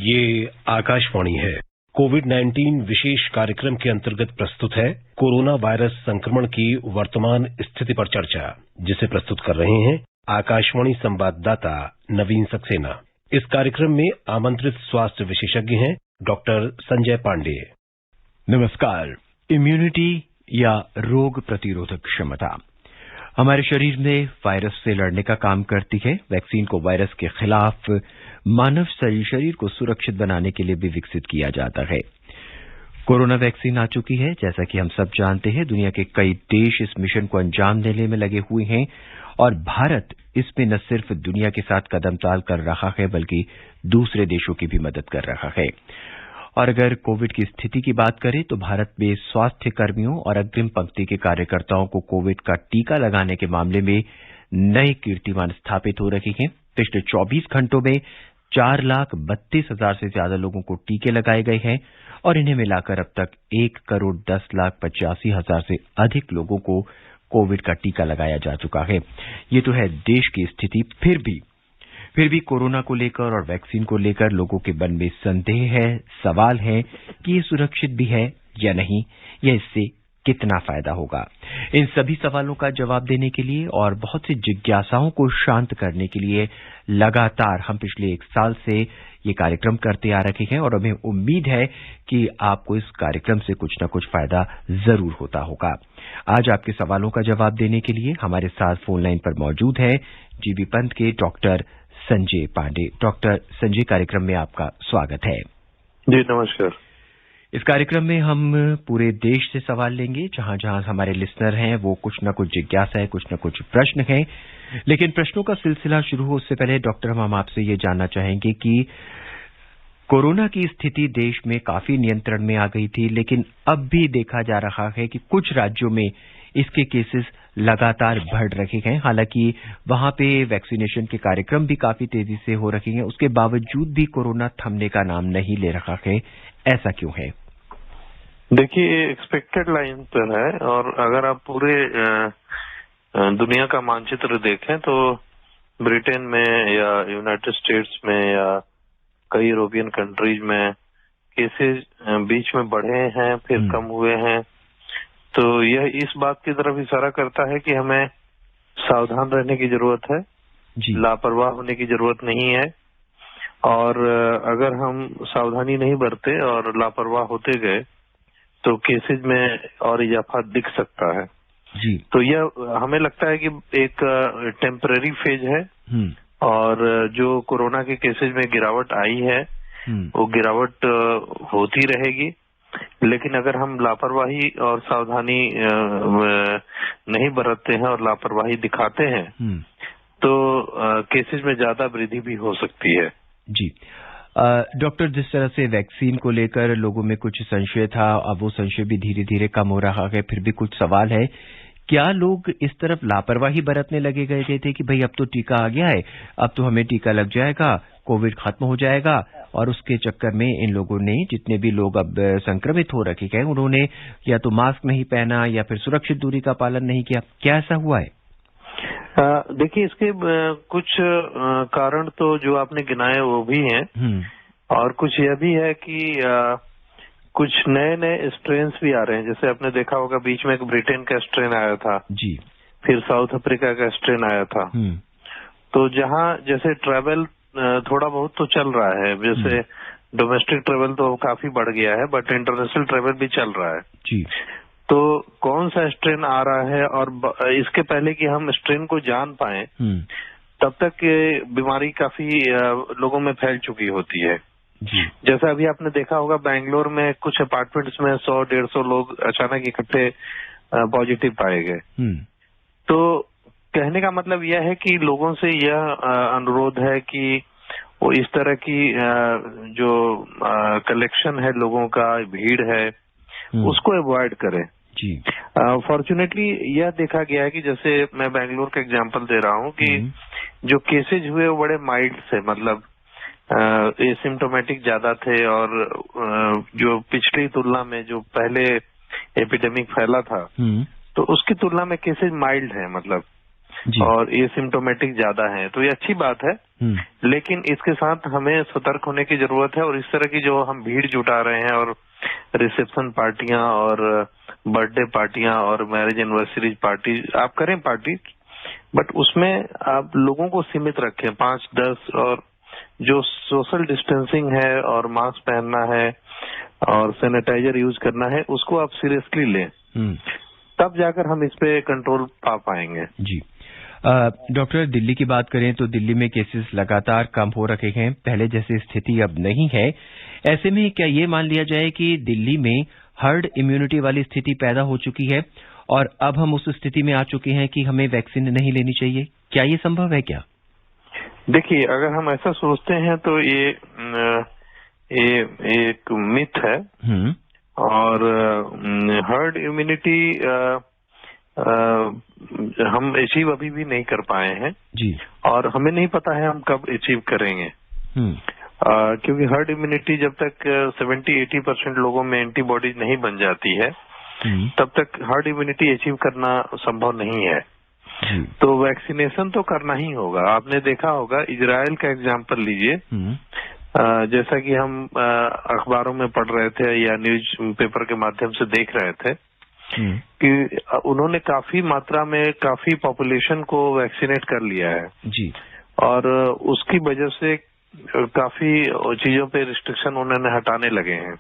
ये आकाशवाणी है। कोविड-19 विशेष कार्यक्रम के अंतर्गत प्रस्तुत है कोरोना वायरस संक्रमण की वर्तमान स्थिति पर चर्चा, जिसे प्रस्तुत कर रहे हैं आकाशवाणी संवाददाता नवीन सक्सेना। इस कार्यक्रम में आमंत्रित स्वास्थ्य विशेषज्ञ हैं डॉक्टर संजय पांडे। नमस्कार। इम्यूनिटी या रोग प्रतिरोधक क्षमता हमारे शरीर में वायरस से लड़ने का काम करती है। वैक्सीन को वायरस के खिलाफ मानव शरीर को सुरक्षित बनाने के लिए भी विकसित किया जाता है। कोरोना वैक्सीन आ चुकी है। जैसा कि हम सब जानते हैं, दुनिया के कई देश इस मिशन को अंजाम देने में लगे हुए हैं और भारत इसमें न सिर्फ दुनिया के साथ कदम ताल कर रहा है, बल्कि दूसरे देशों की भी मदद कर रहा है। और अगर कोविड की स्थिति की बात करें तो भारत में स्वास्थ्य कर्मियोों और अग्रिम पंक्ति के कार्यकर्ताओं को कोविड का टीका लगाने के मामले में नए कीर्तिमान स्थापित हो रहे हैं। पिछले 24 घंटों में 4,32,000 से ज्यादा लोगों को टीके लगाए गए हैं और इन्हें मिलाकर अब तक 1,10,85,000 से अधिक लोगों को कोविड का टीका लगाया जा चुका है। ये तो है देश की स्थिति। फिर भी कोरोना को लेकर और वैक्सीन को लेकर लोगों के मन में संदेह है, सवाल है कि ये सुरक्षित भी है या नहीं, या इससे कितना फायदा होगा। इन सभी सवालों का जवाब देने के लिए और बहुत सी जिज्ञासाओं को शांत करने के लिए लगातार हम पिछले 1 साल से ये कार्यक्रम करते आ रहे हैं और हमें उम्मीद है कि आपको इस कार्यक्रम से कुछ न कुछ फायदा जरूर होता होगा। आज आपके सवालों का जवाब देने के लिए हमारे साथ फोन लाइन पर मौजूद है जीबी पंत के डॉक्टर संजय पांडे। डॉक्टर संजय, कार्यक्रम में आपका स्वागत है। जी नमस्कार। इस कार्यक्रम में हम पूरे देश से सवाल लेंगे। जहां जहां हमारे लिसनर हैं वो कुछ न कुछ जिज्ञासा है, कुछ न कुछ प्रश्न है। लेकिन प्रश्नों का सिलसिला शुरू हो उससे पहले डॉक्टर, हम आपसे ये जानना चाहेंगे कि कोरोना की स्थिति देश में काफी नियंत्रण में आ गई थी, लेकिन अब भी देखा जा रहा है कि कुछ राज्यों में इसके केसेस लगातार बढ़ रहे हैं। हालांकि वहां पे वैक्सीनेशन के कार्यक्रम भी काफी तेजी से हो रहे हैं, उसके बावजूद भी कोरोना थमने का नाम नहीं ले रहा है। ऐसा क्यों है? देखिए, एक्सपेक्टेड लाइन पर है और अगर आप पूरे दुनिया का मानचित्र देखें तो ब्रिटेन में या यूनाइटेड स्टेट्स में या कई यूरोपियन कंट्रीज में केसेस बीच में बढ़े हैं, फिर कम हुए हैं। तो यह इस बात की तरफ इशारा करता है कि हमें सावधान रहने की जरूरत है, लापरवाह होने की जरूरत नहीं है। और अगर हम सावधानी नहीं बरते और लापरवाह होते गए तो केसेज में और इजाफा दिख सकता है। जी। तो यह हमें लगता है कि एक टेम्पररी फेज है और जो कोरोना के केसेज में गिरावट आई है वो गिरावट होती रहेगी। लेकिन अगर हम लापरवाही और सावधानी नहीं बरतते हैं और लापरवाही दिखाते हैं तो केसेज में ज्यादा वृद्धि भी हो सकती है। जी डॉक्टर, जिस तरह से वैक्सीन को लेकर लोगों में कुछ संशय था, अब वो संशय भी धीरे धीरे कम हो रहा है। फिर भी कुछ सवाल है, क्या लोग इस तरफ लापरवाही बरतने लगे गए थे कि भाई अब तो टीका आ गया है, अब तो हमें टीका लग जाएगा, कोविड खत्म हो जाएगा, और उसके चक्कर में इन लोगों ने, जितने भी लोग अब संक्रमित हो रखे हैं, उन्होंने या तो मास्क नहीं पहना या फिर सुरक्षित दूरी का पालन नहीं किया। क्या ऐसा हुआ है? देखिए, इसके कुछ कारण तो जो आपने गिनाए वो भी हैं और कुछ यह भी है कि कुछ नए नए स्ट्रेन भी आ रहे हैं। जैसे आपने देखा होगा बीच में एक ब्रिटेन का स्ट्रेन आया था जी, फिर साउथ अफ्रीका का स्ट्रेन आया था। तो जहां जैसे ट्रैवल थोड़ा बहुत तो चल रहा है, जैसे डोमेस्टिक ट्रैवल तो काफी बढ़ गया है, बट इंटरनेशनल ट्रैवल भी चल रहा है जी। तो कौन सा स्ट्रेन आ रहा है और इसके पहले कि हम स्ट्रेन को जान पाए तब तक बीमारी काफी लोगों में फैल चुकी होती है। जैसा अभी आपने देखा होगा बेंगलोर में कुछ अपार्टमेंट्स में 100-150 लोग अचानक इकट्ठे पॉजिटिव पाए गए। तो कहने का मतलब यह है कि लोगों से यह अनुरोध है कि वो इस तरह की जो कलेक्शन है, लोगों का भीड़ है, उसको अवॉइड करें। फॉर्चुनेटली यह देखा गया है कि जैसे मैं बेंगलोर का एग्जांपल दे रहा हूँ कि जो केसेज हुए वो बड़े माइल्ड थे, मतलब एसिम्टोमेटिक ज्यादा थे और जो पिछली तुलना में जो पहले एपिडेमिक फैला था तो उसकी तुलना में केसेज माइल्ड है, मतलब और एसिम्प्टोमेटिक ज्यादा हैं, तो ये अच्छी बात है। लेकिन इसके साथ हमें सतर्क होने की जरूरत है, और इस तरह की जो हम भीड़ जुटा रहे हैं और रिसेप्शन पार्टियां और बर्थडे पार्टियां और मैरिज एनिवर्सरी पार्टी आप करें पार्टी, बट उसमें आप लोगों को सीमित रखें 5-10, और जो सोशल डिस्टेंसिंग है और मास्क पहनना है और सैनिटाइजर यूज करना है उसको आप सीरियसली लें, तब जाकर हम इस पे कंट्रोल पा पाएंगे। जी डॉक्टर, दिल्ली की बात करें तो दिल्ली में केसेस लगातार कम हो रखे हैं, पहले जैसी स्थिति अब नहीं है। ऐसे में क्या ये मान लिया जाए कि दिल्ली में हर्ड इम्यूनिटी वाली स्थिति पैदा हो चुकी है और अब हम उस स्थिति में आ चुके हैं कि हमें वैक्सीन नहीं लेनी चाहिए? क्या ये संभव है क्या? देखिए, अगर हम ऐसा सोचते हैं तो ये एक मिथ है, और हर्ड इम्यूनिटी हम अचीव अभी भी नहीं कर पाए हैं जी, और हमें नहीं पता है हम कब अचीव करेंगे। क्योंकि हर्ड इम्यूनिटी जब तक 70-80% लोगों में एंटीबॉडीज नहीं बन जाती है तब तक हर्ड इम्यूनिटी अचीव करना संभव नहीं है। तो वैक्सीनेशन तो करना ही होगा। आपने देखा होगा, इजराइल का एग्जाम्पल लीजिए, जैसा कि हम अखबारों में पढ़ रहे थे या न्यूज पेपर के माध्यम से देख रहे थे कि उन्होंने काफी मात्रा में काफी पॉपुलेशन को वैक्सीनेट कर लिया है जी, और उसकी वजह से काफी चीजों पे रिस्ट्रिक्शन उन्होंने हटाने लगे हैं।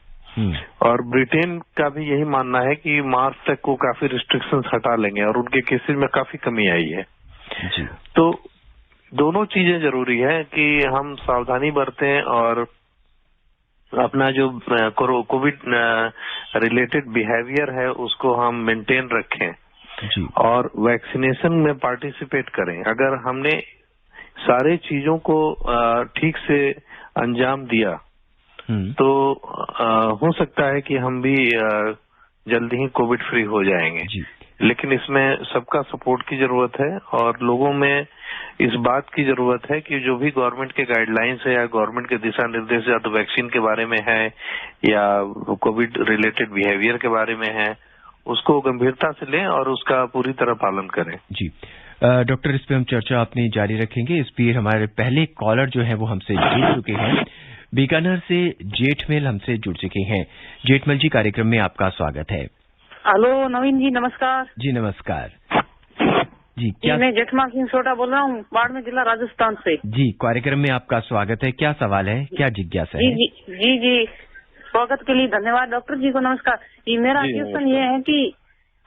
और ब्रिटेन का भी यही मानना है कि मार्च तक को काफी रिस्ट्रिक्शंस हटा लेंगे और उनके केसेस में काफी कमी आई है जी। तो दोनों चीजें जरूरी है कि हम सावधानी बरतें और अपना जो कोविड रिलेटेड बिहेवियर है उसको हम मेंटेन रखें जी, और वैक्सीनेशन में पार्टिसिपेट करें। अगर हमने सारे चीजों को ठीक से अंजाम दिया तो हो सकता है कि हम भी जल्दी ही कोविड फ्री हो जाएंगे जी। लेकिन इसमें सबका सपोर्ट की जरूरत है और लोगों में इस बात की जरूरत है कि जो भी गवर्नमेंट के गाइडलाइंस है या गवर्नमेंट के दिशा निर्देश या तो वैक्सीन के बारे में है या कोविड रिलेटेड बिहेवियर के बारे में है, उसको गंभीरता से लें और उसका पूरी तरह पालन करें। जी डॉक्टर, इस पे हम चर्चा अपनी जारी रखेंगे। इस बीच हमारे पहले कॉलर जो है वो हमसे जुड़ चुके हैं। बीकानेर से जेठमल हमसे जुड़ चुके हैं। जेठमल जी, कार्यक्रम में आपका स्वागत है। हेलो नवीन जी, नमस्कार। जी नमस्कार जी। क्या मैं जेठमल सिंह सोटा बोल रहा हूँ, बाड़मेर जिला राजस्थान से। जी, कार्यक्रम में आपका स्वागत है। क्या सवाल है, क्या जिज्ञासा है? जी, स्वागत के लिए धन्यवाद। डॉक्टर जी को नमस्कार। ये मेरा क्वेश्चन ये है कि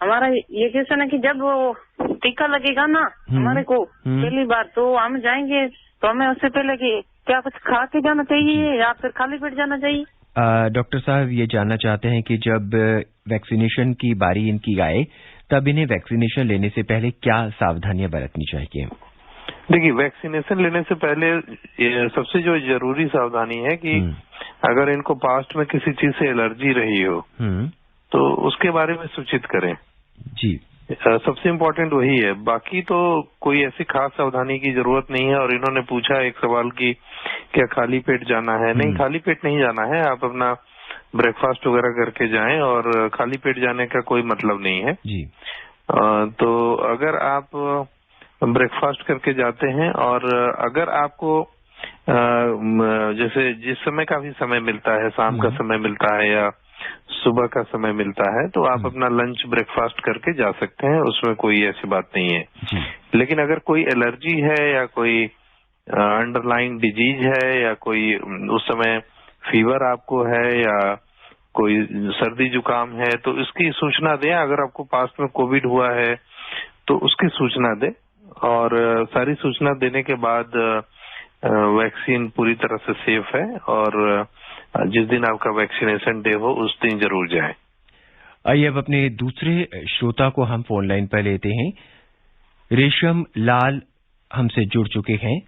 हमारा ये क्वेश्चन है कि जब वो टीका लगेगा ना हमारे को पहली बार, तो हम जाएंगे तो हमें उससे पहले कि क्या कुछ खा के जाना चाहिए या फिर खाली पेट जाना चाहिए? डॉक्टर साहब ये जानना चाहते हैं कि जब वैक्सीनेशन की बारी इनकी आए तब इन्हें वैक्सीनेशन लेने से पहले क्या सावधानियां बरतनी चाहिए? देखिए, वैक्सीनेशन लेने से पहले सबसे जो जरूरी सावधानी है कि अगर इनको पास्ट में किसी चीज से एलर्जी रही हो तो उसके बारे में सूचित करें। जी, सबसे इम्पोर्टेंट वही है। बाकी तो कोई ऐसी खास सावधानी की जरूरत नहीं है। और इन्होंने पूछा एक सवाल कि क्या खाली पेट जाना है? नहीं, खाली पेट नहीं जाना है। आप अपना ब्रेकफास्ट वगैरह करके जाएं और खाली पेट जाने का कोई मतलब नहीं है जी। तो अगर आप ब्रेकफास्ट करके जाते हैं और अगर आपको जैसे जिस समय का भी समय मिलता है, शाम का समय मिलता है या सुबह का समय मिलता है, तो आप अपना लंच ब्रेकफास्ट करके जा सकते हैं, उसमें कोई ऐसी बात नहीं है जी। लेकिन अगर कोई एलर्जी है या कोई अंडरलाइंग डिजीज है या कोई उस समय फीवर आपको है या कोई सर्दी जुकाम है तो इसकी सूचना दें। अगर आपको पास्ट में कोविड हुआ है तो उसकी सूचना दें और सारी सूचना देने के बाद वैक्सीन पूरी तरह से सेफ है और जिस दिन आपका वैक्सीनेशन डे हो उस दिन जरूर जाएं। आइए अब अपने दूसरे श्रोता को हम फोन लाइन पर लेते हैं। रेशम लाल हमसे जुड़ चुके हैं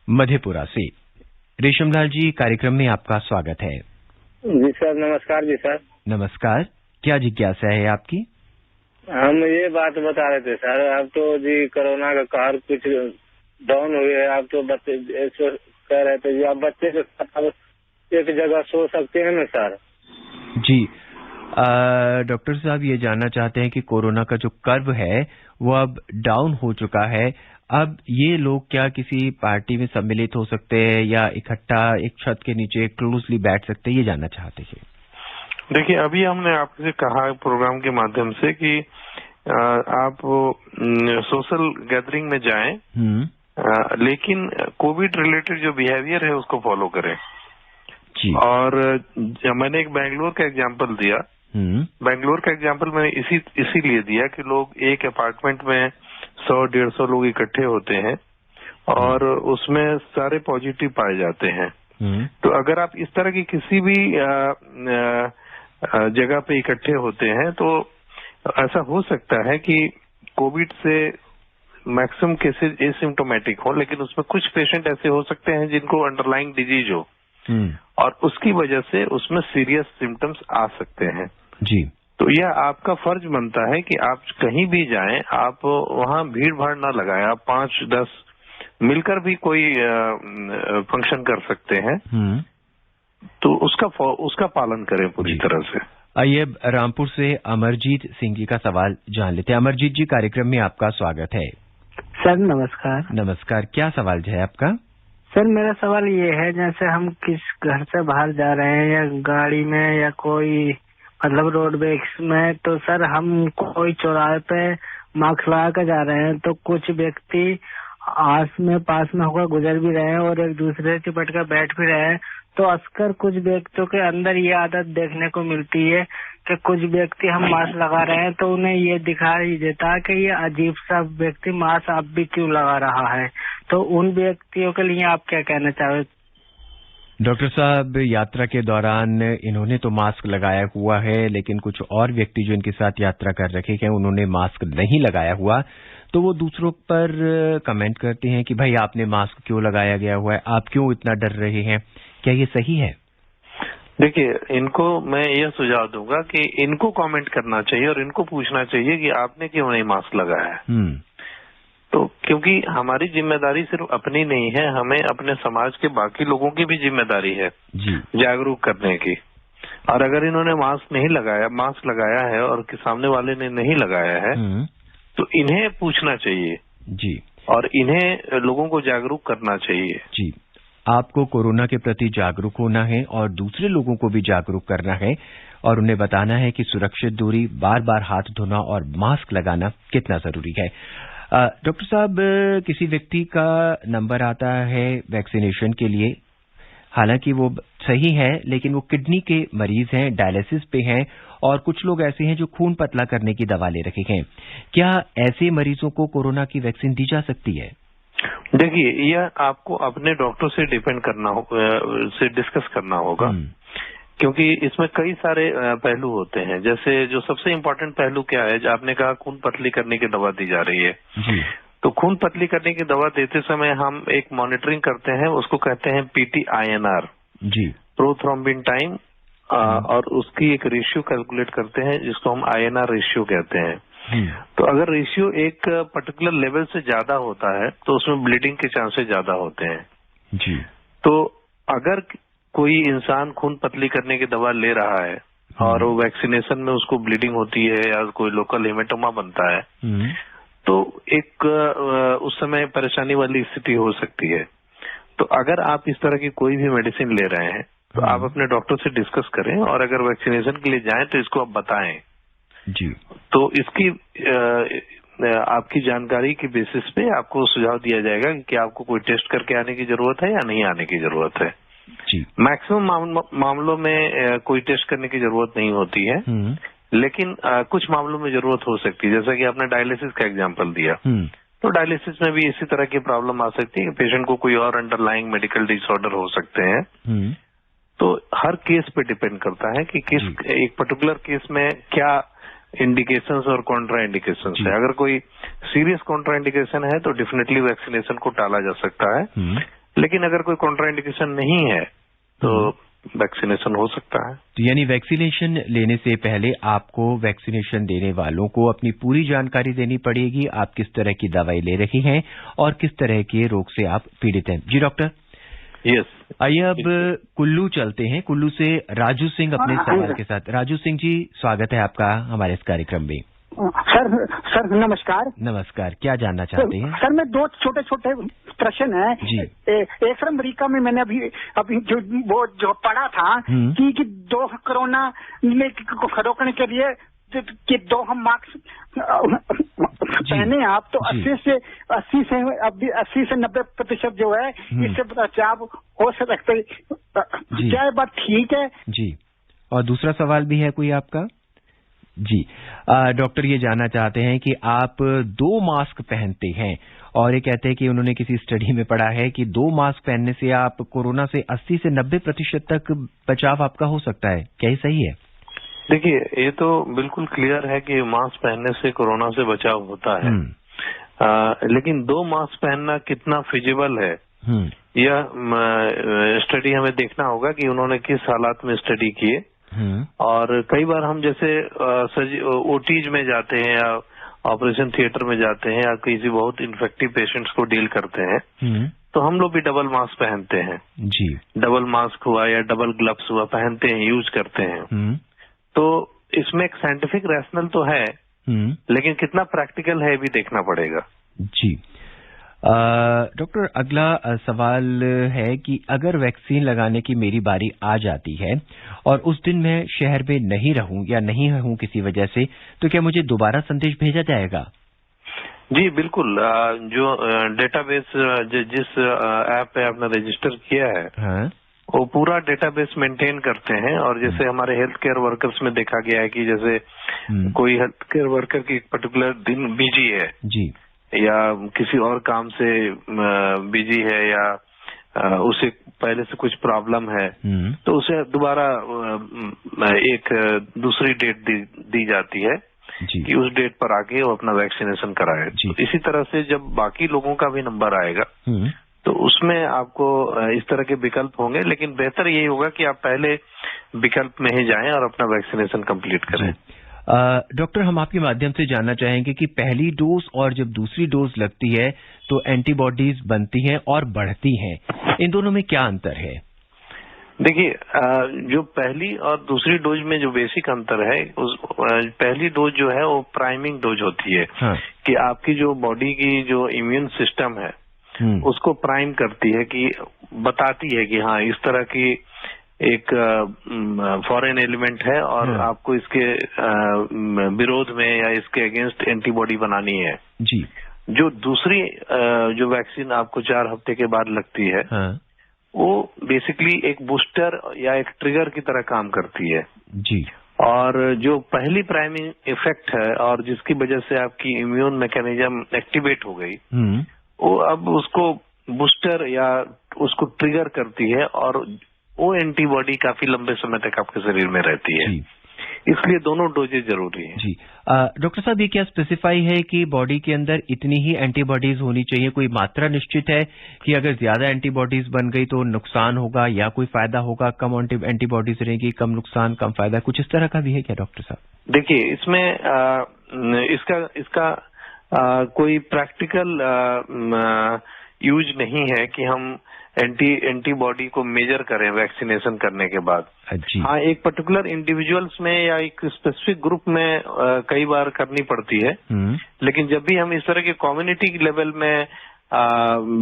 मधेपुरा से। रेशम लाल जी, कार्यक्रम में आपका स्वागत है। जी सर, नमस्कार। जी सर, नमस्कार। क्या जिज्ञासा है आपकी? हम ये बात बता रहे थे सर, अब तो जी कोरोना का कहर कुछ डाउन हुए है। आप तो बच्चे कह रहे थे जी, आप बच्चे के साथ एक जगह सो सकते हैं ना सर? जी डॉक्टर साहब, ये जानना चाहते हैं कि कोरोना का जो कर्व है वो अब डाउन हो चुका है, अब ये लोग क्या किसी पार्टी में सम्मिलित हो सकते हैं या इकट्ठा एक छत के नीचे क्लोजली बैठ सकते हैं, ये जानना चाहते हैं। देखिए, अभी हमने आपसे कहा प्रोग्राम के माध्यम से कि आप सोशल गैदरिंग में जाएं, लेकिन कोविड रिलेटेड जो बिहेवियर है उसको फॉलो करें जी। और मैंने एक बेंगलोर का एग्जांपल दिया। बेंगलोर का एग्जांपल मैंने इसीलिए दिया कि लोग एक अपार्टमेंट में 100-150 लोग इकट्ठे होते हैं और उसमें सारे पॉजिटिव पाए जाते हैं। तो अगर आप इस तरह की किसी भी जगह पे इकट्ठे होते हैं तो ऐसा हो सकता है कि कोविड से मैक्सिमम केसेस एसिम्प्टोमेटिक हो, लेकिन उसमें कुछ पेशेंट ऐसे हो सकते हैं जिनको अंडरलाइंग डिजीज हो और उसकी वजह से उसमें सीरियस सिम्टम्स आ सकते हैं जी। तो यह आपका फर्ज बनता है कि आप कहीं भी जाएं, आप वहां भीड़ भाड़ ना लगाएं। आप 5-10 मिलकर भी कोई फंक्शन कर सकते हैं, तो उसका पालन करें पूरी तरह से। आइए रामपुर से अमरजीत सिंह जी का सवाल जान लेते हैं। अमरजीत जी, कार्यक्रम में आपका स्वागत है। सर नमस्कार। नमस्कार, क्या सवाल है आपका? सर मेरा सवाल ये है, जैसे हम किस घर से बाहर जा रहे हैं या गाड़ी में या कोई मतलब रोडवेज में, तो सर हम कोई चौराहे पे मास्क लगा कर जा रहे हैं तो कुछ व्यक्ति पास में होकर गुजर भी रहे हैं और एक दूसरे से चिपट कर बैठ भी रहे हैं। तो अक्सर कुछ व्यक्तियों के अंदर ये आदत देखने को मिलती है कि कुछ व्यक्ति हम मास्क लगा रहे हैं तो उन्हें ये दिखाई देता है कि ये अजीब सा व्यक्ति मास्क अब भी क्यों लगा रहा है। तो उन व्यक्तियों के लिए आप क्या कहना चाहे? डॉक्टर साहब, यात्रा के दौरान इन्होंने तो मास्क लगाया हुआ है, लेकिन कुछ और व्यक्ति जो इनके साथ यात्रा कर रखे हैं उन्होंने मास्क नहीं लगाया हुआ, तो वो दूसरों पर कमेंट करते हैं कि भाई आपने मास्क क्यों लगाया गया हुआ है, आप क्यों इतना डर रहे हैं, क्या ये सही है? देखिए, इनको मैं यह सुझाव दूंगा कि इनको कमेंट करना चाहिए और इनको पूछना चाहिए कि आपने क्यों नहीं मास्क लगाया है। तो क्योंकि हमारी जिम्मेदारी सिर्फ अपनी नहीं है, हमें अपने समाज के बाकी लोगों की भी जिम्मेदारी है जागरूक करने की। और अगर इन्होंने मास्क लगाया है और सामने वाले ने नहीं लगाया है तो इन्हें पूछना चाहिए जी, और इन्हें लोगों को जागरूक करना चाहिए जी। आपको कोरोना के प्रति जागरूक होना है और दूसरे लोगों को भी जागरूक करना है और उन्हें बताना है कि सुरक्षित दूरी, बार बार हाथ धोना और मास्क लगाना कितना जरूरी है। डॉक्टर साहब, किसी व्यक्ति का नंबर आता है वैक्सीनेशन के लिए, हालांकि वो सही है लेकिन वो किडनी के मरीज हैं, डायलिसिस पे हैं, और कुछ लोग ऐसे हैं जो खून पतला करने की दवा ले रखे हैं। क्या ऐसे मरीजों को कोरोना की वैक्सीन दी जा सकती है? देखिए, यह आपको अपने डॉक्टर से डिस्कस करना होगा, क्योंकि इसमें कई सारे पहलू होते हैं। जैसे जो सबसे इम्पोर्टेंट पहलू क्या है, आपने कहा खून पतली करने की दवा दी जा रही है जी। तो खून पतली करने की दवा देते समय हम एक मॉनिटरिंग करते हैं, उसको कहते हैं PTINR जी, प्रोथ्रोम्बिन टाइम, और उसकी एक रेशियो कैलकुलेट करते हैं जिसको हम INR रेशियो कहते हैं। तो अगर रेशियो एक पर्टिकुलर लेवल से ज्यादा होता है तो उसमें ब्लीडिंग के चांसेस ज्यादा होते हैं जी। तो अगर कोई इंसान खून पतली करने की दवा ले रहा है और वो वैक्सीनेशन में उसको ब्लीडिंग होती है या कोई लोकल हेमेटोमा बनता है तो एक उस समय परेशानी वाली स्थिति हो सकती है। तो अगर आप इस तरह की कोई भी मेडिसिन ले रहे हैं तो आप अपने डॉक्टर से डिस्कस करें, और अगर वैक्सीनेशन के लिए जाएं तो इसको आप बताएं जी। तो इसकी आपकी जानकारी की बेसिस पे आपको सुझाव दिया जाएगा कि आपको कोई टेस्ट करके आने की जरूरत है या नहीं आने की जरूरत है जी। मैक्सिमम मामलों में कोई टेस्ट करने की जरूरत नहीं होती है, लेकिन कुछ मामलों में जरूरत हो सकती है। जैसा कि आपने डायलिसिस का एग्जांपल दिया, तो डायलिसिस में भी इसी तरह की प्रॉब्लम आ सकती है कि पेशेंट को कोई और अंडरलाइंग मेडिकल डिसऑर्डर हो सकते हैं। तो हर केस पे डिपेंड करता है कि एक पर्टिकुलर केस में क्या इंडिकेशंस और कॉन्ट्रा इंडिकेशंस है। अगर कोई सीरियस कॉन्ट्रा इंडिकेशन है तो डेफिनेटली वैक्सीनेशन को टाला जा सकता है, लेकिन अगर कोई कॉन्ट्रा इंडिकेशन नहीं है तो वैक्सीनेशन हो सकता है। तो यानी वैक्सीनेशन लेने से पहले आपको वैक्सीनेशन देने वालों को अपनी पूरी जानकारी देनी पड़ेगी, आप किस तरह की दवाई ले रही हैं और किस तरह के रोग से आप पीड़ित हैं। जी डॉक्टर। यस, आइए अब कुल्लू चलते हैं। कुल्लू से राजू सिंह अपने सवाल के साथ। राजू सिंह जी, स्वागत है आपका हमारे इस कार्यक्रम में। सर नमस्कार। नमस्कार, क्या जानना चाहते हैं? सर मैं दो छोटे छोटे प्रश्न है जी। एक सर अमेरिका में मैंने अभी जो पढ़ा था कि दो कोरोना में रोकने के लिए कि दो हम मास्क पहने आप तो 80 से 90% जो है इससे बचाव हो सकते। क्या ये बात ठीक है? जी। और दूसरा सवाल भी है कोई आपका? जी। डॉक्टर ये जानना चाहते हैं कि आप 2 मास्क पहनते हैं और ये कहते हैं कि उन्होंने किसी स्टडी में पढ़ा है कि 2 मास्क पहनने से आप कोरोना से 80 से 90% तक बचाव आपका हो सकता है। क्या ये सही है? देखिए, ये तो बिल्कुल क्लियर है कि मास्क पहनने से कोरोना से बचाव होता है। लेकिन 2 मास्क पहनना कितना फिजिबल है, यह स्टडी हमें देखना होगा कि उन्होंने किस हालात में स्टडी किए। और कई बार हम जैसे ओटीज में जाते हैं या ऑपरेशन थिएटर में जाते हैं या किसी बहुत इन्फेक्टिव पेशेंट्स को डील करते हैं तो हम लोग भी डबल मास्क पहनते हैं जी। डबल मास्क हुआ या डबल ग्लव्स हुआ पहनते हैं, यूज करते हैं। तो इसमें एक साइंटिफिक रैशनल तो है, लेकिन कितना प्रैक्टिकल है भी देखना पड़ेगा जी। डॉक्टर, अगला सवाल है कि अगर वैक्सीन लगाने की मेरी बारी आ जाती है और उस दिन मैं शहर में नहीं रहूं या नहीं हूं किसी वजह से, तो क्या मुझे दोबारा संदेश भेजा जाएगा? जी बिल्कुल। जो डेटाबेस जिस ऐप पे आपने रजिस्टर किया है वो पूरा डेटाबेस मेंटेन करते हैं। और जैसे हमारे हेल्थ केयर वर्कर्स में देखा गया है कि जैसे कोई हेल्थ केयर वर्कर की एक पर्टिकुलर दिन बिजी है जी, या किसी और काम से बिजी है या उसे पहले से कुछ प्रॉब्लम है तो उसे दोबारा एक दूसरी डेट दी जाती है कि उस डेट पर आके वो अपना वैक्सीनेशन कराए। तो इसी तरह से जब बाकी लोगों का भी नंबर आएगा तो उसमें आपको इस तरह के विकल्प होंगे, लेकिन बेहतर यही होगा कि आप पहले विकल्प में ही जाएं और अपना वैक्सीनेशन कंप्लीट करें। डॉक्टर, हम आपके माध्यम से जानना चाहेंगे कि पहली डोज और जब दूसरी डोज लगती है तो एंटीबॉडीज बनती हैं और बढ़ती हैं, इन दोनों में क्या अंतर है? देखिए, जो पहली और दूसरी डोज में जो बेसिक अंतर है, उस पहली डोज जो है वो प्राइमिंग डोज होती है कि आपकी जो बॉडी की जो इम्यून सिस्टम है उसको प्राइम करती है, कि बताती है कि हाँ इस तरह की एक फॉरेन एलिमेंट है और आपको इसके विरोध में या इसके अगेंस्ट एंटीबॉडी बनानी है जी। जो दूसरी जो वैक्सीन आपको 4 हफ्ते के बाद लगती है वो बेसिकली एक बूस्टर या एक ट्रिगर की तरह काम करती है जी। और जो पहली प्राइमिंग इफेक्ट है और जिसकी वजह से आपकी इम्यून मैकेनिज्म एक्टिवेट हो गई वो अब उसको बूस्टर या उसको ट्रिगर करती है और वो एंटीबॉडी काफी लंबे समय तक आपके शरीर में रहती है। इसलिए दोनों डोजेज जरूरी हैं जी। डॉक्टर साहब, ये क्या स्पेसिफाई है कि बॉडी के अंदर इतनी ही एंटीबॉडीज होनी चाहिए? कोई मात्रा निश्चित है कि अगर ज्यादा एंटीबॉडीज बन गई तो नुकसान होगा या कोई फायदा होगा, कम एंटीबॉडीज रहेगी कम नुकसान कम फायदा, कुछ इस तरह का भी है क्या डॉक्टर साहब? देखिए, इसमें इसका कोई प्रैक्टिकल यूज नहीं है कि हम एंटीबॉडी को मेजर करें वैक्सीनेशन करने के बाद। हाँ, एक पर्टिकुलर इंडिविजुअल्स में या एक स्पेसिफिक ग्रुप में कई बार करनी पड़ती है, लेकिन जब भी हम इस तरह के कम्युनिटी लेवल में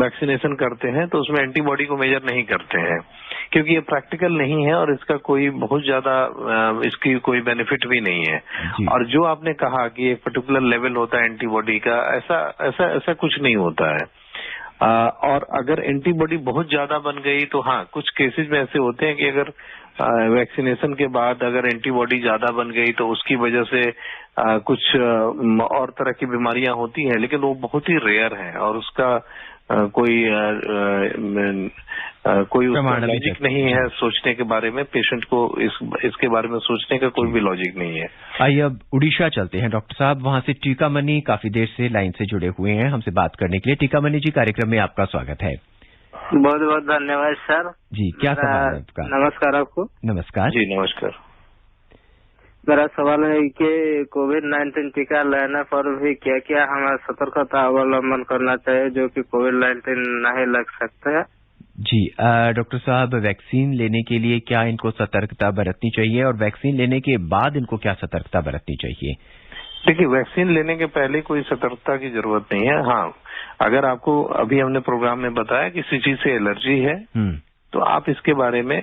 वैक्सीनेशन करते हैं तो उसमें एंटीबॉडी को मेजर नहीं करते हैं, क्योंकि ये प्रैक्टिकल नहीं है और इसका कोई बहुत ज्यादा इसकी कोई बेनिफिट भी नहीं है। और जो आपने कहा कि एक पर्टिकुलर लेवल होता है एंटीबॉडी का, ऐसा कुछ नहीं होता है। और अगर एंटीबॉडी बहुत ज्यादा बन गई तो हाँ, कुछ केसेस में ऐसे होते हैं कि अगर वैक्सीनेशन के बाद अगर एंटीबॉडी ज्यादा बन गई तो उसकी वजह से कुछ और तरह की बीमारियां होती हैं, लेकिन वो बहुत ही रेयर है और उसका कोई लॉजिक नहीं है सोचने के बारे में। पेशेंट को इसके बारे में सोचने का कोई भी लॉजिक नहीं है। आइए अब उड़ीसा चलते हैं डॉक्टर साहब, वहां से टीकामणि काफी देर से लाइन से जुड़े हुए हैं हमसे बात करने के लिए। टीकामणि जी, कार्यक्रम में आपका स्वागत है। बहुत बहुत धन्यवाद सर जी। क्या सवाल है आपका? नमस्कार आपको। नमस्कार जी, नमस्कार। मेरा सवाल है कि कोविड-19 टीका लेने पर भी क्या क्या हमें सतर्कता अवलंबन करना चाहिए जो कि कोविड-19 नहीं लग सकते हैं? जी डॉक्टर साहब, वैक्सीन लेने के लिए क्या इनको सतर्कता बरतनी चाहिए और वैक्सीन लेने के बाद इनको क्या सतर्कता बरतनी चाहिए? देखिए, वैक्सीन लेने के पहले कोई सतर्कता की जरूरत नहीं है। हाँ, अगर आपको अभी हमने प्रोग्राम में बताया किसी चीज से एलर्जी है तो आप इसके बारे में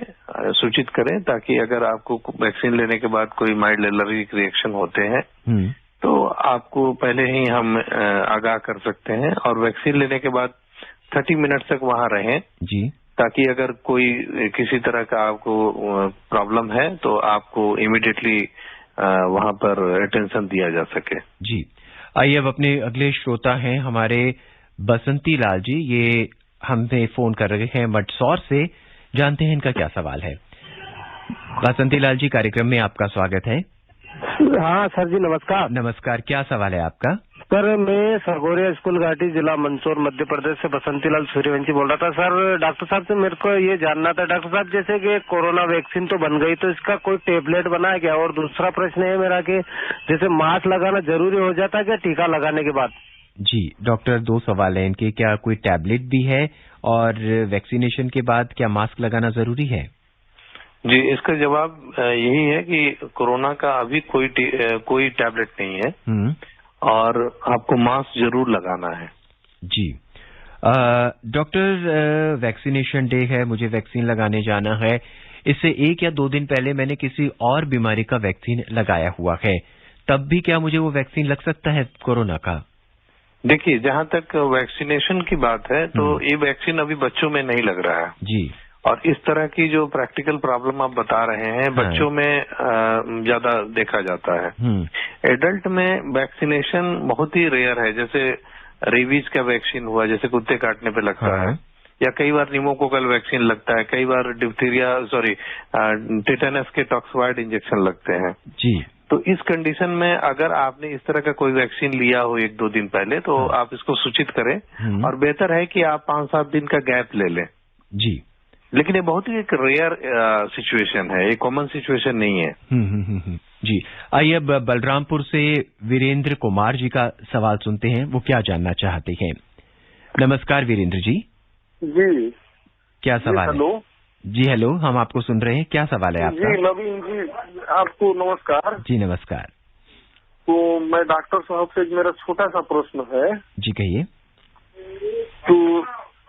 सूचित करें, ताकि अगर आपको वैक्सीन लेने के बाद कोई माइल्ड एलर्जिक रिएक्शन होते हैं तो आपको पहले ही हम आगाह कर सकते हैं। और वैक्सीन लेने के बाद 30 मिनट तक वहां रहें जी, ताकि अगर कोई किसी तरह का आपको प्रॉब्लम है तो आपको इमीडिएटली वहां पर अटेंशन दिया जा सके। जी, आइए अब अपने अगले श्रोता हैं हमारे बसंती लाल जी, ये हमने फोन कर रहे हैं मंदसौर से, जानते हैं इनका क्या सवाल है। बसंती लाल जी, कार्यक्रम में आपका स्वागत है। हाँ सर जी, नमस्कार। नमस्कार, क्या सवाल है आपका? सर, मैं सरगोरिया स्कूल घाटी, जिला मंदसौर, मध्य प्रदेश से बसंती लाल सूर्यवंशी बोल रहा था। सर, डॉक्टर साहब से मेरे को ये जानना था, डॉक्टर साहब जैसे कि कोरोना वैक्सीन तो बन गई, तो इसका कोई टेबलेट बना है क्या? और दूसरा प्रश्न है मेरा कि जैसे मास्क लगाना जरूरी हो जाता है क्या टीका लगाने के बाद? जी डॉक्टर, 2 सवाल है इनके, क्या कोई टैबलेट भी है और वैक्सीनेशन के बाद क्या मास्क लगाना जरूरी है? जी, इसका जवाब यही है कि कोरोना का अभी कोई टैबलेट नहीं है और आपको मास्क जरूर लगाना है। जी डॉक्टर, वैक्सीनेशन डे है, मुझे वैक्सीन लगाने जाना है, इससे 1 या 2 दिन पहले मैंने किसी और बीमारी का वैक्सीन लगाया हुआ है, तब भी क्या मुझे वो वैक्सीन लग सकता है कोरोना का? देखिए, जहां तक वैक्सीनेशन की बात है तो ये वैक्सीन अभी बच्चों में नहीं लग रहा है जी, और इस तरह की जो प्रैक्टिकल प्रॉब्लम आप बता रहे हैं बच्चों में ज्यादा देखा जाता है। एडल्ट में वैक्सीनेशन बहुत ही रेयर है, जैसे रेबीज का वैक्सीन हुआ, जैसे कुत्ते काटने पे लगता है, या कई बार निमोकोकल वैक्सीन लगता है, कई बार टिटेनस के टॉक्सोइड इंजेक्शन लगते हैं जी। तो इस कंडीशन में अगर आपने इस तरह का कोई वैक्सीन लिया हो 1-2 दिन पहले तो आप इसको सूचित करें और बेहतर है कि आप 5-7 दिन का गैप ले लें जी। लेकिन ये बहुत ही एक रेयर सिचुएशन है, ये कॉमन सिचुएशन नहीं है। जी, आइए अब बलरामपुर से वीरेंद्र कुमार जी का सवाल सुनते हैं, वो क्या जानना चाहते हैं। नमस्कार वीरेंद्र जी। जी, क्या सवाल है? जी हेलो, हम आपको सुन रहे हैं, क्या सवाल है आपका? जी नवीन जी, आपको नमस्कार। जी नमस्कार। तो मैं डॉक्टर साहब से मेरा छोटा सा प्रश्न है। जी कहिए। तो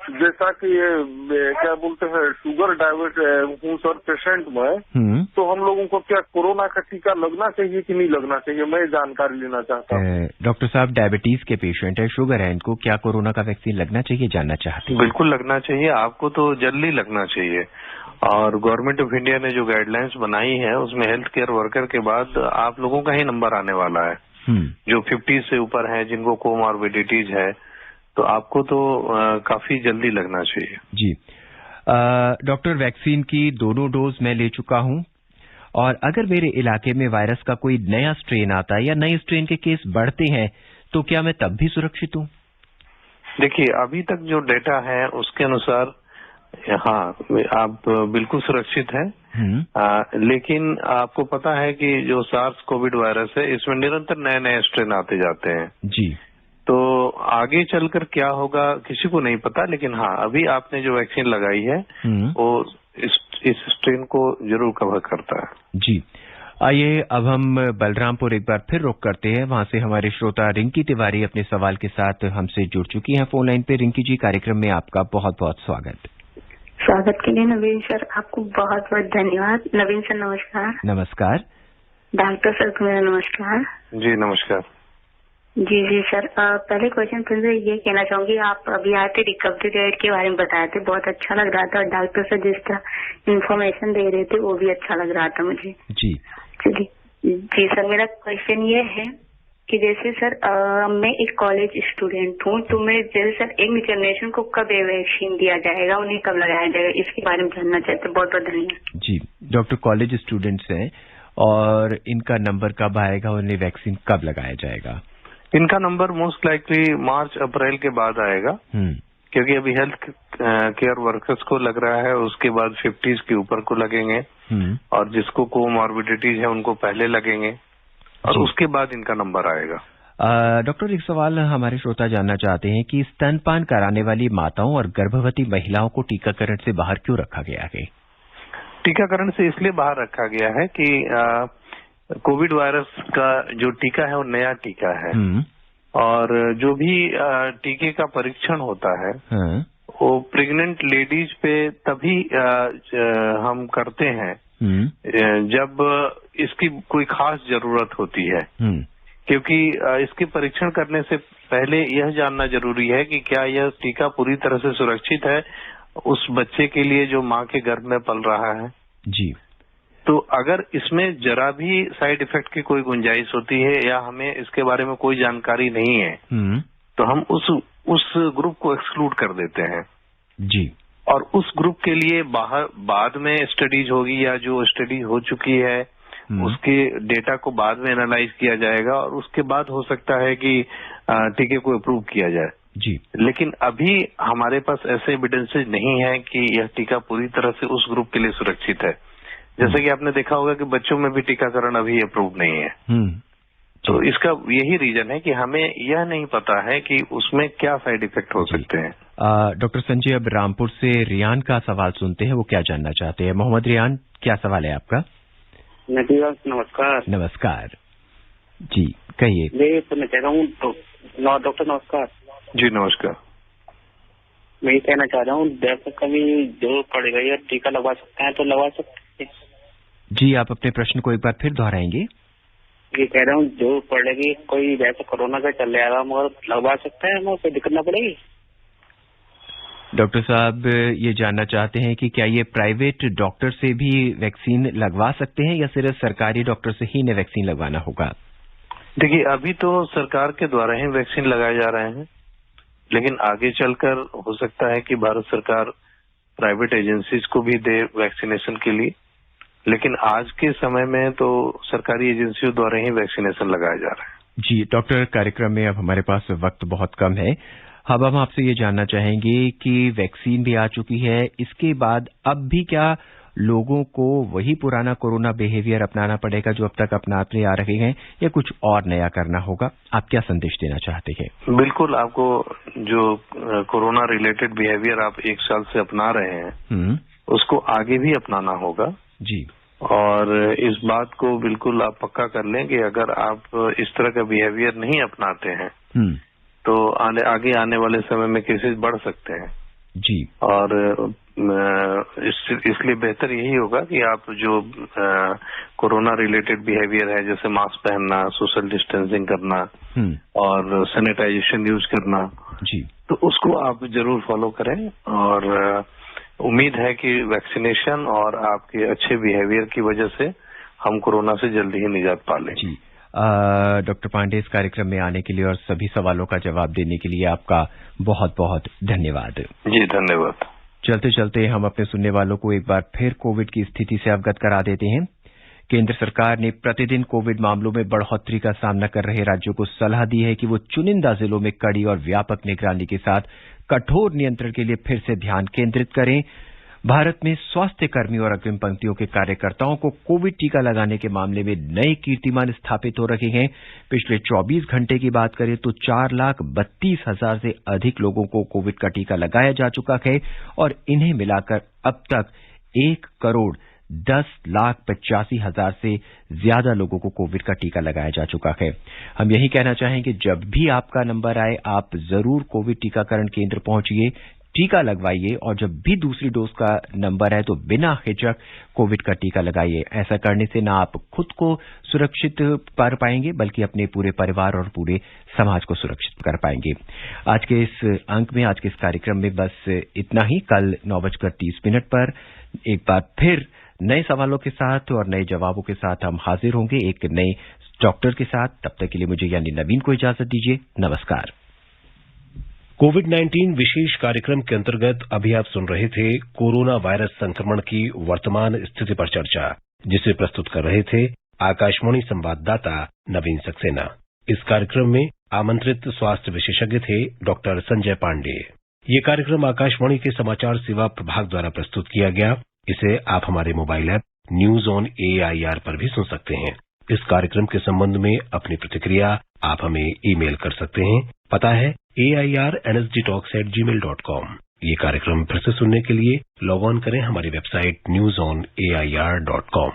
जैसा कि ये क्या बोलते हैं, शुगर डायबिटीज हूँ सर पेशेंट में, तो हम लोगों को क्या कोरोना का टीका लगना चाहिए कि नहीं लगना चाहिए, मैं जानकारी लेना चाहता हूँ। डॉक्टर साहब डायबिटीज के पेशेंट है, शुगर है इनको, क्या कोरोना का वैक्सीन लगना चाहिए, जानना चाहते हैं? बिल्कुल लगना चाहिए, आपको तो जल्दी लगना चाहिए। और गवर्नमेंट ऑफ इंडिया ने जो गाइडलाइंस बनाई है उसमें हेल्थ केयर वर्कर के बाद आप लोगों का ही नंबर आने वाला है, जो 50 से ऊपर है, जिनको कोमॉर्बिडिटीज है, तो आपको तो काफी जल्दी लगना चाहिए। जी डॉक्टर, वैक्सीन की दोनों डोज मैं ले चुका हूं और अगर मेरे इलाके में वायरस का कोई नया स्ट्रेन आता है या नए स्ट्रेन के केस बढ़ते हैं तो क्या मैं तब भी सुरक्षित हूं? देखिए, अभी तक जो डेटा है उसके अनुसार हाँ, आप बिल्कुल सुरक्षित हैं। लेकिन आपको पता है कि जो सार्स कोविड वायरस है इसमें निरंतर नए नए स्ट्रेन आते जाते हैं जी, तो आगे चलकर क्या होगा किसी को नहीं पता। लेकिन हाँ, अभी आपने जो वैक्सीन लगाई है वो इस स्ट्रेन को जरूर कवर करता है। जी, आइए अब हम बलरामपुर एक बार फिर रुक करते हैं, वहां से हमारे श्रोता रिंकी तिवारी अपने सवाल के साथ हमसे जुड़ चुकी हैं फोन लाइन पे। रिंकी जी, कार्यक्रम में आपका बहुत बहुत स्वागत। स्वागत के लिए नवीन सर आपको बहुत बहुत धन्यवाद। नवीन सर नमस्कार। नमस्कार। डॉक्टर सर को मेरा नमस्कार। जी नमस्कार। जी सर, पहले क्वेश्चन फिर से ये कहना चाहूंगी, आप अभी आए थे रिकवरी रेट के बारे में बताए थे, बहुत अच्छा लग रहा था और डॉक्टर सर जिस तरह इन्फॉर्मेशन दे रहे थे वो भी अच्छा लग रहा था मुझे। जी चलिए। जी सर, मेरा क्वेश्चन ये है कि जैसे सर मैं एक कॉलेज स्टूडेंट हूँ, तो मैं जैसे सर यंग जनरेशन को कब वैक्सीन दिया जाएगा, उन्हें कब लगाया जाएगा, इसके बारे में जानना चाहते हैं। बहुत बहुत धन्यवाद। जी डॉक्टर, कॉलेज स्टूडेंट्स हैं और इनका नंबर कब आएगा, उन्हें वैक्सीन कब लगाया जाएगा? इनका नंबर मोस्ट लाइकली मार्च अप्रैल के बाद आएगा, क्योंकि अभी हेल्थ केयर वर्कर्स को लग रहा है, उसके बाद 50s के ऊपर को लगेंगे और जिसको कोमॉर्बिडिटीज है उनको पहले लगेंगे और उसके बाद इनका नंबर आएगा। डॉक्टर, एक सवाल हमारे श्रोता जानना चाहते हैं कि स्तनपान कराने वाली माताओं और गर्भवती महिलाओं को टीकाकरण से बाहर क्यों रखा गया है? टीकाकरण से इसलिए बाहर रखा गया है कि कोविड वायरस का जो टीका है वो नया टीका है और जो भी टीके का परीक्षण होता है वो प्रेग्नेंट लेडीज पे तभी हम करते हैं जब इसकी कोई खास जरूरत होती है, क्योंकि इसके परीक्षण करने से पहले यह जानना जरूरी है कि क्या यह टीका पूरी तरह से सुरक्षित है उस बच्चे के लिए जो माँ के गर्भ में पल रहा है। जी। तो अगर इसमें जरा भी साइड इफेक्ट की कोई गुंजाइश होती है या हमें इसके बारे में कोई जानकारी नहीं है तो हम उस ग्रुप को एक्सक्लूड कर देते हैं। जी। और उस ग्रुप के लिए बाद में स्टडीज होगी या जो स्टडी हो चुकी है उसके डेटा को बाद में एनालाइज किया जाएगा और उसके बाद हो सकता है कि टीके को अप्रूव किया जाए। जी। लेकिन अभी हमारे पास ऐसे एविडेंसेज नहीं है कि यह टीका पूरी तरह से उस ग्रुप के लिए सुरक्षित है। जैसे कि आपने देखा होगा कि बच्चों में भी टीकाकरण अभी अप्रूव नहीं है। तो इसका यही रीजन है कि हमें यह नहीं पता है कि उसमें क्या साइड इफेक्ट हो सकते हैं। डॉक्टर संजय, अब रामपुर से रियान का सवाल सुनते हैं, वो क्या जानना चाहते हैं। मोहम्मद रियान, क्या सवाल है आपका? नमस्कार। नमस्कार जी, कहिए। मैं तो मैं कह रहा हूँ डॉक्टर नमस्कार। जी नमस्कार। मैं ये कहना चाह रहा हूँ जैसे कभी जरूरत पड़ेगा या टीका लगवा सकते हैं तो लगवा सकते हैं। जी, आप अपने प्रश्न को एक बार फिर दोहराएंगे? ये कह रहा हूँ जरूरत पड़ेगी, कोई वैसे कोरोना का चल रहा है मगर लगवा सकते हैं, कोई दिक्कत ना पड़ेगी? डॉक्टर साहब ये जानना चाहते हैं कि क्या ये प्राइवेट डॉक्टर से भी वैक्सीन लगवा सकते हैं या सिर्फ सरकारी डॉक्टर से ही इन्हें वैक्सीन लगवाना होगा? देखिए, अभी तो सरकार के द्वारा ही वैक्सीन लगाए जा रहे हैं, लेकिन आगे चलकर हो सकता है कि भारत सरकार प्राइवेट एजेंसीज को भी दे वैक्सीनेशन के लिए, लेकिन आज के समय में तो सरकारी एजेंसियों द्वारा ही वैक्सीनेशन लगाया जा रहा है। जी डॉक्टर, कार्यक्रम में अब हमारे पास वक्त बहुत कम है। अब हम आपसे ये जानना चाहेंगे कि वैक्सीन भी आ चुकी है, इसके बाद अब भी क्या लोगों को वही पुराना कोरोना बिहेवियर अपनाना पड़ेगा जो अब तक अपनाते आ रहे हैं या कुछ और नया करना होगा? आप क्या संदेश देना चाहते हैं? बिल्कुल, आपको जो कोरोना रिलेटेड बिहेवियर आप 1 साल से अपना रहे हैं उसको आगे भी अपनाना होगा। जी। और इस बात को बिल्कुल आप पक्का कर लें कि अगर आप इस तरह का बिहेवियर नहीं अपनाते हैं तो आगे आने वाले समय में केसेस बढ़ सकते हैं। जी। और इसलिए बेहतर यही होगा कि आप जो कोरोना रिलेटेड बिहेवियर है, जैसे मास्क पहनना, सोशल डिस्टेंसिंग करना और सैनिटाइजेशन यूज करना, जी, तो उसको आप जरूर फॉलो करें। और उम्मीद है कि वैक्सीनेशन और आपके अच्छे बिहेवियर की वजह से हम कोरोना से जल्दी ही निजात पा लें। जी। डॉक्टर पांडे, इस कार्यक्रम में आने के लिए और सभी सवालों का जवाब देने के लिए आपका बहुत बहुत धन्यवाद। जी धन्यवाद। चलते चलते हम अपने सुनने वालों को एक बार फिर कोविड की स्थिति से अवगत करा देते हैं। केंद्र सरकार ने प्रतिदिन कोविड मामलों में बढ़ोतरी का सामना कर रहे राज्यों को सलाह दी है कि वो चुनिंदा जिलों में कड़ी और व्यापक निगरानी के साथ कठोर नियंत्रण के लिए फिर से ध्यान केंद्रित करें। भारत में स्वास्थ्य कर्मियों और अग्रिम पंक्तियों के कार्यकर्ताओं को कोविड टीका लगाने के मामले में नए कीर्तिमान स्थापित हो रहे हैं। पिछले 24 घंटे की बात करें तो 4,32,000 से अधिक लोगों को कोविड का टीका लगाया जा चुका है और इन्हें मिलाकर अब तक 1,10,85,000 से ज्यादा लोगों को कोविड का टीका लगाया जा चुका है। हम यही कहना चाहेंगे, जब भी आपका नंबर आए आप जरूर कोविड टीकाकरण केंद्र पहुंचिए, टीका लगवाइए और जब भी दूसरी डोज का नंबर है तो बिना हिचक कोविड का टीका लगाइए। ऐसा करने से न आप खुद को सुरक्षित कर पाएंगे बल्कि अपने पूरे परिवार और पूरे समाज को सुरक्षित कर पाएंगे। आज के इस अंक में, आज के इस कार्यक्रम में बस इतना ही। कल 9:30 पर एक बार फिर नए सवालों के साथ और नए जवाबों के साथ हम हाजिर होंगे, एक नए डॉक्टर के साथ। तब तक के लिए मुझे यानी नवीन को इजाजत दीजिए। नमस्कार। कोविड-19 विशेष कार्यक्रम के अंतर्गत अभी आप सुन रहे थे कोरोना वायरस संक्रमण की वर्तमान स्थिति पर चर्चा, जिसे प्रस्तुत कर रहे थे आकाशवाणी संवाददाता नवीन सक्सेना। इस कार्यक्रम में आमंत्रित स्वास्थ्य विशेषज्ञ थे डॉक्टर संजय पांडे। ये कार्यक्रम आकाशवाणी के समाचार सेवा प्रभाग द्वारा प्रस्तुत किया गया। इसे आप हमारे mobile app news on AIR पर भी सुन सकते हैं। इस कार्यक्रम के संबंध में अपनी प्रतिक्रिया आप हमें ईमेल कर सकते हैं। पता है AIRNSDtalks@gmail.com। ये कार्यक्रम फिर से सुनने के लिए लॉग ऑन करें हमारी वेबसाइट newsonair.com।